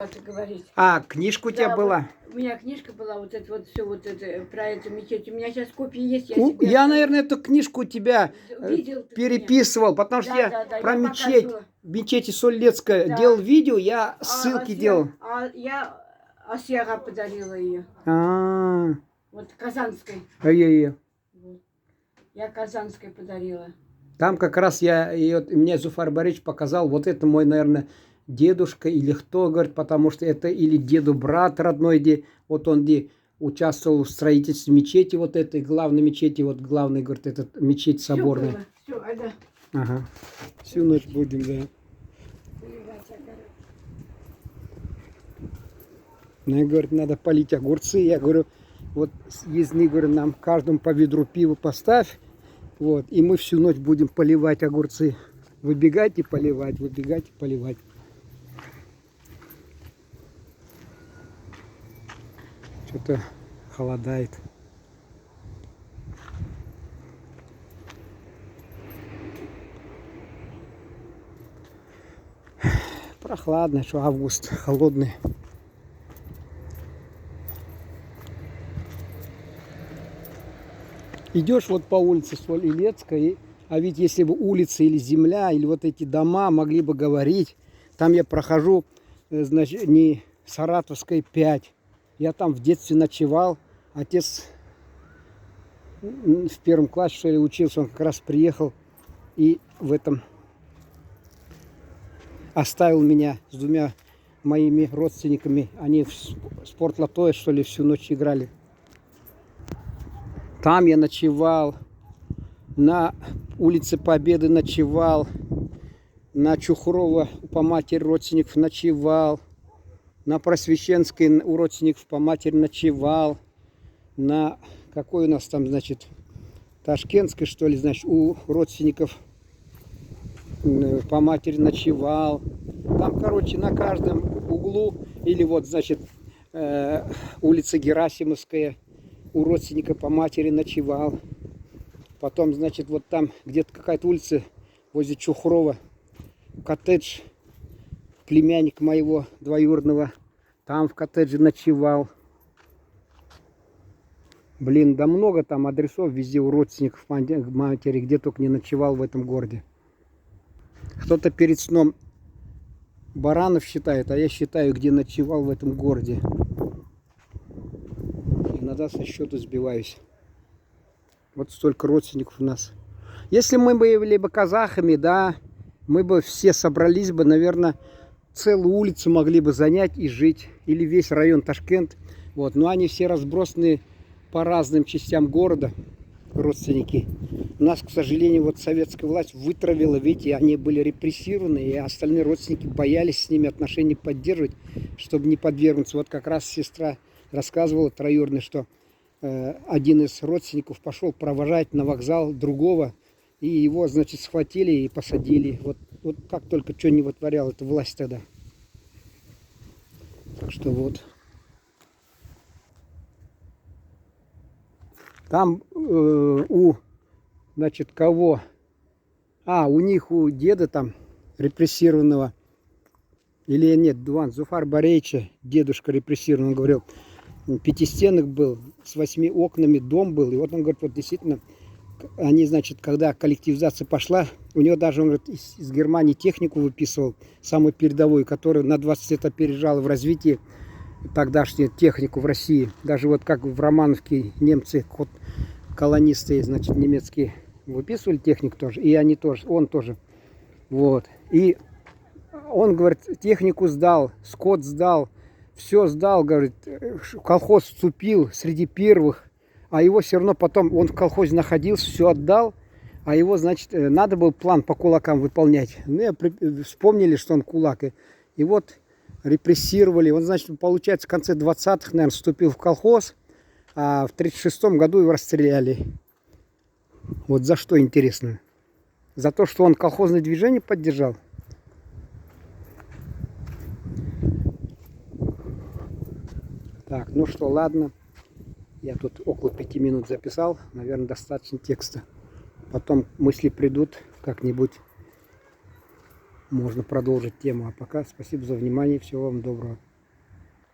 это говорить. А, книжка у тебя Да, была? вот у меня книжка была, вот это вот все, вот это про эту мечеть. У меня сейчас копии есть, я Я, себе наверное, эту книжку у тебя видел ты меня. переписывал, потому что я Да, про я мечеть, показывала. мечети Солецкая Да. делал видео, я ссылки делал. Я Асьяга подарила ее. А, Вот Казанской. ай-яй-яй. Вот. Я Казанской подарила. Там как раз мне Зуфар Борисович показал, вот это мой, наверное, дедушка или кто, говорит, потому что это или деду брат родной, вот он участвовал в строительстве мечети, вот этой главной мечети, вот главный, говорит, это мечеть соборная. Все, ага. Ага. Всю ночь будем, да. Ну, говорит, надо полить огурцы. Я говорю, вот езни, говорю, нам каждому по ведру пива поставь. Вот, и мы всю ночь будем поливать огурцы. Выбегать и поливать, выбегать и поливать. Что-то холодает. Прохладно, что август холодный. Идешь вот по улице Соль-Илецкой, а ведь если бы улица или земля, или вот эти дома могли бы говорить, там я прохожу, значит, не Саратовской 5. Я там в детстве ночевал. Отец в первом классе, что ли, учился, он как раз приехал и в этом оставил меня с двумя моими родственниками. Они в спортлото, что ли, всю ночь играли. Там я ночевал, на улице Победы ночевал, на Чухрова по матери родственников ночевал, на Просвещенской у родственников по матери ночевал, на какой у нас там, значит, Ташкентской, что ли, значит, у родственников по матери ночевал. Там, короче, на каждом углу, или вот, значит, улица Герасимовская, у родственника по матери ночевал. Потом, значит, вот там где-то какая-то улица возле Чухрова, коттедж, племянник моего двоюродного, там в коттедже ночевал. Блин, да много там адресов везде у родственников матери, где только не ночевал в этом городе. Кто-то перед сном баранов считает, а я считаю, где ночевал в этом городе. Иногда со счету сбиваюсь. Вот столько родственников у нас. Если мы были бы казахами, да, мы бы все собрались бы, наверное, целую улицу могли бы занять и жить. Или весь район Ташкент. Вот. Но они все разбросаны по разным частям города, родственники. Нас, к сожалению, вот советская власть вытравила, видите, они были репрессированы, и остальные родственники боялись с ними отношения поддерживать, чтобы не подвергнуться. Вот как раз сестра рассказывала троюродная, что один из родственников пошел провожать на вокзал другого, и его, значит, схватили и посадили. Вот как только что не вытворяла эта власть тогда. Так что вот. Там значит, кого? У них, у деда там репрессированного, или нет, Зуфар Борисовича, дедушка репрессированный, он говорил, пятистенок был, с 8 окнами дом был. И вот он говорит, вот действительно, они, значит, когда коллективизация пошла, у него даже, он говорит, из Германии технику выписывал, самую передовую, которая на 20 лет опережала в развитии тогдашнюю технику в России. Даже вот как в Романовке немцы, колонисты, значит, немецкие, выписывали технику тоже, и они тоже, он тоже. Вот. И он, говорит, технику сдал, скот сдал, все сдал, говорит, колхоз вступил среди первых, а его все равно потом, он в колхозе находился, все отдал, а его, значит, надо было план по кулакам выполнять. Ну, вспомнили, что он кулак, и вот репрессировали. Он, значит, получается, в конце 20-х, наверное, вступил в колхоз, а в 1936 году его расстреляли. Вот за что, интересно? За то, что он колхозное движение поддержал? Так, ну что, ладно. Я тут около 5 минут записал. Наверное, достаточно текста. Потом мысли придут как-нибудь. Можно продолжить тему. А пока спасибо за внимание. Всего вам доброго.